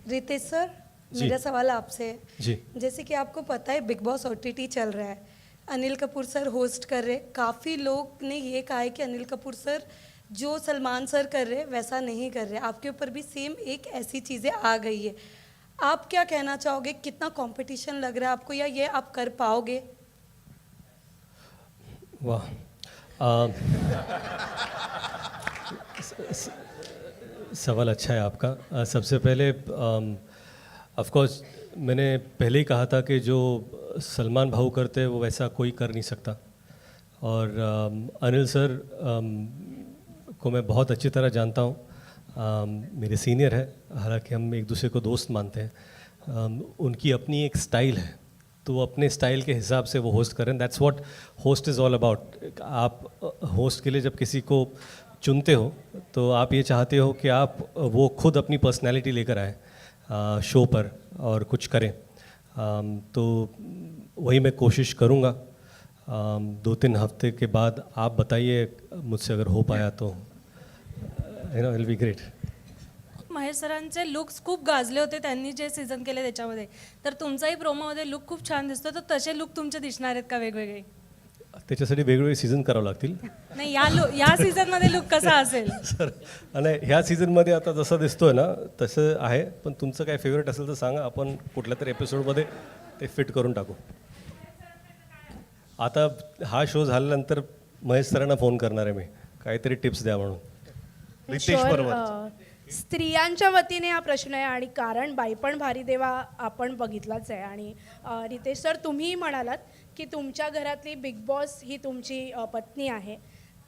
Riteish sir, मेरा सवाल आपसे है। जी। जैसे कि आपको पता है बिग बॉस OTT चल रहा है, अनिल कपूर सर होस्ट कर रहे। काफ़ी लोग ने ये कहा है कि अनिल कपूर सर जो सलमान सर कर रहे वैसा नहीं कर रहे, आपके ऊपर भी सेम एक ऐसी चीज़ें आ गई है। आप क्या कहना चाहोगे, कितना कंपटीशन लग रहा है आपको, या ये आप कर पाओगे? वाह, सवाल अच्छा है आपका। सबसे पहले ऑफ कोर्स मैंने पहले ही कहा था कि जो सलमान भाऊ करते हैं वो वैसा कोई कर नहीं सकता। और अनिल सर को मैं बहुत अच्छी तरह जानता हूँ, मेरे सीनियर है, हालांकि हम एक दूसरे को दोस्त मानते हैं। उनकी अपनी एक स्टाइल है, तो वो अपने स्टाइल के हिसाब से वो होस्ट करें। That's what host is all about. आप होस्ट के लिए जब किसी को चुनते हो तो आप ये चाहते हो कि आप वो खुद अपनी पर्सनैलिटी लेकर आए शो पर और कुछ करें। तो वही मैं कोशिश करूँगा। 2-3 हफ्ते के बाद आप बताइए मुझसे अगर हो पाया तो विल बी ग्रेट। महेश सरांचे लुक्स खूप गाजले होते त्यांनी जे सीझन केले त्याच्यामध्ये, तर तुमचाही प्रोमोमध्ये लुक खूप छान दिसतो, तर तसे लुक तुमचे दिसणार आहेत का वेगवेगळे? त्याच्यासाठी वेगवेगळे सीझन करावं लागतील नाही, या सीझनमध्ये लुक कसा असेल? सर, आणि ह्या सीझनमध्ये आता जसं दिसतोय ना तसं आहे, पण तुमचं काय फेवरेट असेल तर सांगा, आपण कुठल्या तरी एपिसोडमध्ये ते फिट करून टाकू. आता हा शो झाल्यानंतर महेश सरांना फोन करणार आहे मी, काहीतरी टिप्स द्या म्हणून. रितेश बरोबर. स्त्रियांच्या वतीने हा प्रश्न आहे, आणि कारण बाईपण भारी देवा आपण बघितलाच आहे. आणि रितेश सर, तुम्ही म्हणालात की तुमच्या घरातली बिग बॉस ही तुमची पत्नी आहे,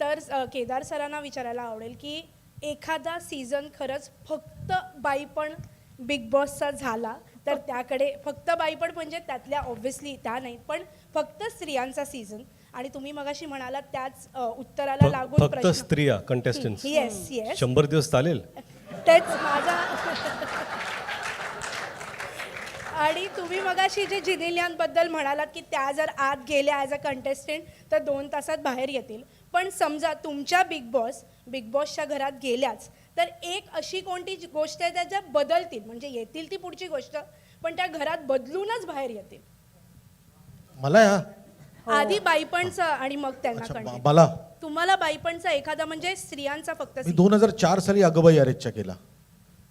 तर केदार सरांना विचारायला आवडेल की एखादा सीझन खरंच फक्त बाईपण बिग बॉसचा झाला तर त्याकडे, फक्त बाईपण म्हणजे त्यातल्या ऑब्व्हियसली त्या नाही, पण फक्त स्त्रियांचा सीझन, आणि तुम्ही मगाशी म्हणालात त्याच उत्तराला लागून फक्त प्रश्न. स्त्रिया कंटेस्टंट्स. येस येस, 100 दिवस चालेल. तेच माझा. आणि तुम्ही मगाशी जे जिनिलियनबद्दल म्हणालात की त्या जर आत गेल्या ॲज अ कंटेस्टंट तर 2 तासात बाहेर येतील, पण समजा तुमच्या बिग बॉसच्या घरात गेल्याच तर एक अशी कोणती गोष्ट आहे त्याच्या बदलतील, म्हणजे येतील ती पुढची गोष्ट, पण त्या घरात बदलूनच बाहेर येतील. मला या आधी बाईपणचं आणि मग त्यांना कंटिन्यू. मला तुम्हाला बाईपणचा एखादा, म्हणजे स्त्रियांचा फक्त मी 2004 साली अगबाई अरेच्चा केला,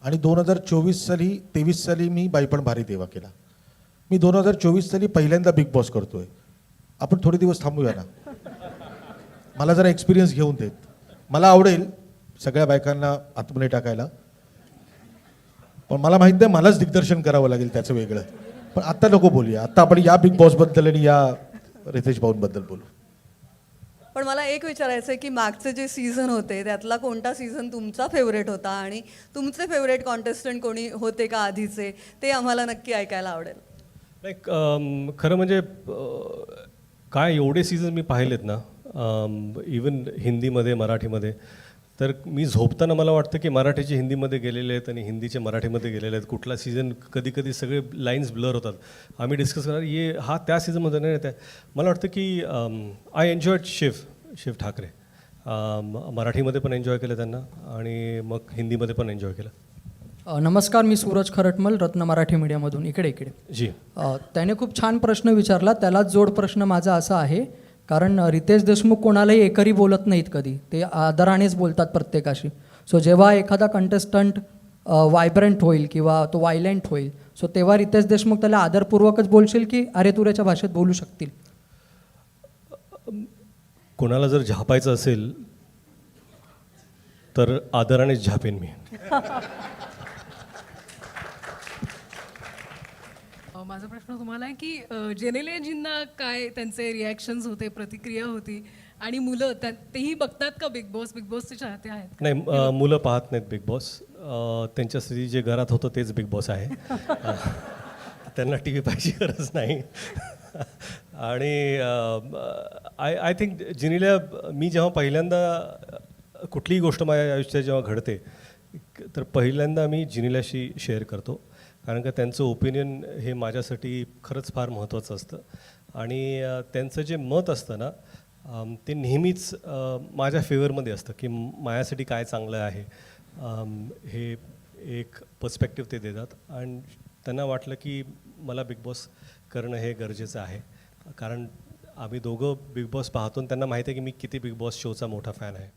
आणि 2024 साली 23 साली मी बाईपण भारी देवा केला. मी 2024 साली पहिल्यांदा बिग बॉस करतोय. आपण थोडे दिवस थांबूया ना, मला जरा एक्सपिरियन्स घेऊन देत. मला आवडेल सगळ्या बायकांना आतमध्ये टाकायला, पण मला माहित नाही मलाच दिग्दर्शन करावं लागेल त्याचं वेगळं. पण आत्ता नको बोलूया, आत्ता आपण या बिग बॉसबद्दल आणि या रितेश भाऊंबद्दल बोलू. पण मला एक विचारायचं आहे की मागचे जे सीझन होते त्यातला कोणता सीझन तुमचा फेवरेट होता, आणि तुमचे फेवरेट कॉन्टेस्टंट कोणी होते का आधीचे, ते आम्हाला नक्की ऐकायला आवडेल. लाईक खरं म्हणजे काय एवढे सीझन मी पाहिलेत ना, इवन हिंदीमध्ये मराठीमध्ये, तर मी झोपताना मला वाटतं की मराठीचे हिंदीमध्ये गेलेले आहेत आणि हिंदीचे मराठीमध्ये गेलेले आहेत. कुठला सीझन कधी कधी सगळे लाईन्स ब्लर होतात. आम्ही डिस्कस करणार ये हा त्या सीझनमध्ये नाही येत आहे. मला वाटतं की आय एन्जॉयड शिव ठाकरे. मराठीमध्ये पण एन्जॉय केलं त्यांना, आणि मग हिंदीमध्ये पण एन्जॉय केलं. नमस्कार, मी सूरज खरटमल, रत्न मराठी मीडियामधून. इकडे जी. त्याने खूप छान प्रश्न विचारला. त्यालाच जोड प्रश्न माझा असा आहे, कारण रितेश देशमुख कोणालाही एकरी बोलत नाहीत कधी, ते आदरानेच बोलतात प्रत्येकाशी. सो जेव्हा एखादा कंटेस्टंट वायब्रंट होईल किंवा तो वायलेंट होईल, सो तेव्हा रितेश देशमुख त्याला आदरपूर्वकच बोलशील की अरे तुऱ्याच्या भाषेत बोलू शकतील? कोणाला जर झापायचं असेल तर आदरानेच झापेन मी. माझा प्रश्न तुम्हाला आहे की जेनेलियाजींना काय त्यांचे रिॲक्शन्स होते, प्रतिक्रिया होती, आणि मुलं तेही बघतात का बिग बॉसचे चाहते आहेत? नाही, मुलं पाहत नाहीत बिग बॉस. त्यांच्यासाठी जे घरात होतं तेच बिग बॉस आहे. त्यांना टी व्ही पाहायची गरज नाही. आणि आय थिंक जिनिल्या, मी जेव्हा पहिल्यांदा कुठलीही गोष्ट माझ्या आयुष्यात जेव्हा घडते तर पहिल्यांदा मी जिनिल्याशी शेअर करतो, कारण का त्यांचं ओपिनियन हे माझ्यासाठी खरंच फार महत्त्वाचं असतं. आणि त्यांचं जे मत असतं ना ते नेहमीच माझ्या फेवरमध्ये असतं की माझ्यासाठी काय चांगलं आहे. हे एक पर्स्पेक्टिव्ह ते देतात आणि त्यांना वाटलं की मला बिग बॉस करणं हे गरजेचं आहे, कारण आम्ही दोघं बिग बॉस पाहतो आणि त्यांना माहिती आहे की मी किती बिग बॉस शोचा मोठा फॅन आहे.